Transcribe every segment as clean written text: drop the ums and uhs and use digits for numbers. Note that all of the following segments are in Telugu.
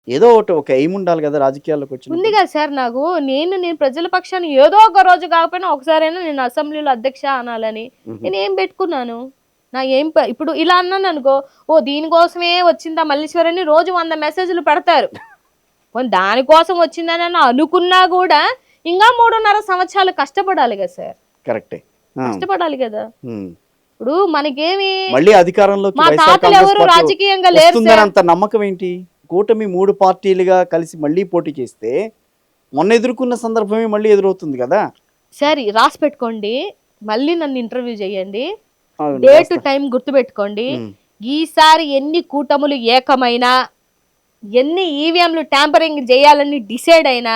ఏదో ఒకటి ఒక ఎయిమ్ ఉండాలి కదా రాజకీయాల్లోకి ఉంది వచ్చినప్పుడు. కదా సార్. నాకు నేను ప్రజల పక్షాన్ని ఏదో ఒక రోజు కాకపోయినా ఒకసారైనా నేను అసెంబ్లీలో అధ్యక్ష అనాలని మ్హూ. నేను ఏం పెట్టుకున్నాను. నా ఏం ఇప్పుడు ఇలా అన్నాను అనుకో, ఓ దీనికోసమే వచ్చిందా మల్లీశ్వరని రోజు 100 మెసేజ్లు పెడతారు. పోనీ దానికోసం వచ్చిందని అని అనుకున్నా కూడా ఇంకా 3.5 సంవత్సరాలు కష్టపడాలి కదా సార్. కరెక్టే. ఆ. కష్టపడాలి కదా. ఉమ్. ఇప్పుడు మనకేమి మళ్ళీ అధికారంలోకి మా వైఎస్ఆర్ తాతలు కాంగ్రెస్ ఎవరు పార్టీ రాజకీయంగా లేరు వస్తుందని సార్. అంత నమ్మకం ఏంటి? కూటమి 3 పార్టీలుగా కలిసి మళ్ళీ పోటీ చేస్తే మొన్న ఎదుర్కొన్న సందర్భమే మళ్ళీ ఎదురవుతుంది కదా. సరే రాసి పెట్టుకోండి, మళ్ళీ నన్ను ఇంటర్వ్యూ చేయండి, అవును, డేట్ రాస్తా. టైం గుర్తుపెట్టుకోండి. ఉమ్. ఈసారి ఎన్ని కూటములు ఏకమైనా, ఎన్ని ఈవీఎంలు ట్యాంపరింగ్ చేయాలని డిసైడ్ అయినా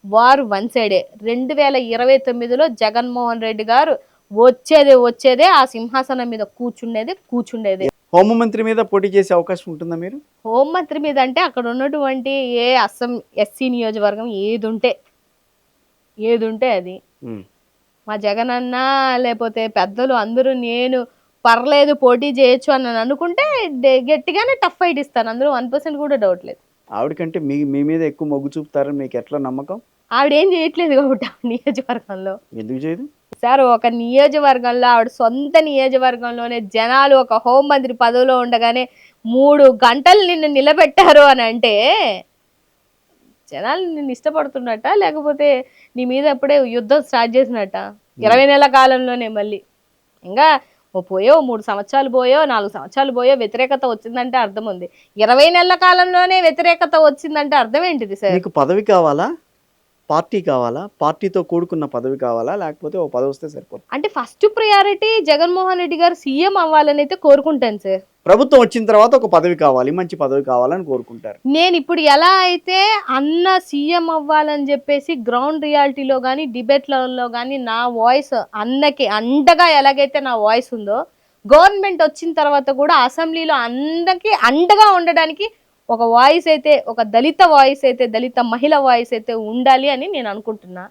వారు వన్ సైడే. 2029లో జగన్మోహన్ రెడ్డి గారు వచ్చేదే ఆ సింహాసనం మీద కూర్చుండేదే. హోంమంత్రి మీద పోటీ చేసే అవకాశం ఉంటుందా మీరు? హోంమంత్రి మీద అంటే అక్కడ ఉన్నటువంటి ఏ ఎస్సీ నియోజకవర్గం ఏదుంటే అది ఉమ్. మా జగన్ అన్న లేకపోతే పెద్దలు అందరూ నేను పర్లేదు పోటీ చేయొచ్చు అని అనుకుంటే గట్టిగానే టఫ్ ఫైట్ ఇస్తాను, అందులో 1% కూడా డౌట్ లేదు. ఆవిడకంటే మీ మీద ఎక్కువ మొగ్గు చూపుతారని మీకు ఎట్లా నమ్మకం? ఆవిడేం చేయట్లేదు కాబట్టి ఆ నియోజకవర్గంలో. ఎందుకు చేయదు? సార్ ఒక నియోజకవర్గంలో ఆవిడ సొంత నియోజకవర్గంలోనే జనాలు ఒక హోంమంత్రి పదవిలో ఉండగానే 3 గంటలు నిన్ను నిలబెట్టారు అని అంటే జనాలు నిన్ను ఇష్టపడుతున్నట్ట, లేకపోతే నీ మీద ఎప్పుడే యుద్ధం స్టార్ట్ చేసినట్ట? 20 నెలల కాలంలోనే మళ్ళీ ఇంకా పోయో 3 సంవత్సరాలు పోయో 4 సంవత్సరాలు పోయో వ్యతిరేకత వచ్చిందంటే అర్థం ఉంది. 20 నెలల కాలంలోనే వ్యతిరేకత వచ్చిందంటే అర్థం ఏంటిది సార్? మీకు పదవి కావాలా, పార్టీ కావాలా, పార్టీతో కూడుకున్న పదవి కావాలా, లేకపోతే ఓ పదవి వస్తే సరిపోతుంది? అంటే ఫస్ట్ ప్రియారిటీ జగన్మోహన్ రెడ్డి గారు సీఎం అవ్వాలని అయితే కోరుకుంటాను సార్. ప్రభుత్వం వచ్చిన తర్వాత ఒక పదవి కావాలి, మంచి పదవి కావాలని కోరుకుంటారు. నేను ఇప్పుడు ఎలా అయితే అన్న సీఎం అవ్వాలని చెప్పేసి గ్రౌండ్ రియాలిటీలో కానీ డిబేట్లలో కానీ నా వాయిస్ అన్నకి అండగా ఎలాగైతే నా వాయిస్ ఉందో, గవర్నమెంట్ వచ్చిన తర్వాత కూడా అసెంబ్లీలో అందరికి అండగా ఉండడానికి ఒక వాయిస్ అయితే, ఒక దళిత వాయిస్ అయితే, దళిత మహిళ వాయిస్ అయితే ఉండాలి అని నేను అనుకుంటున్నా.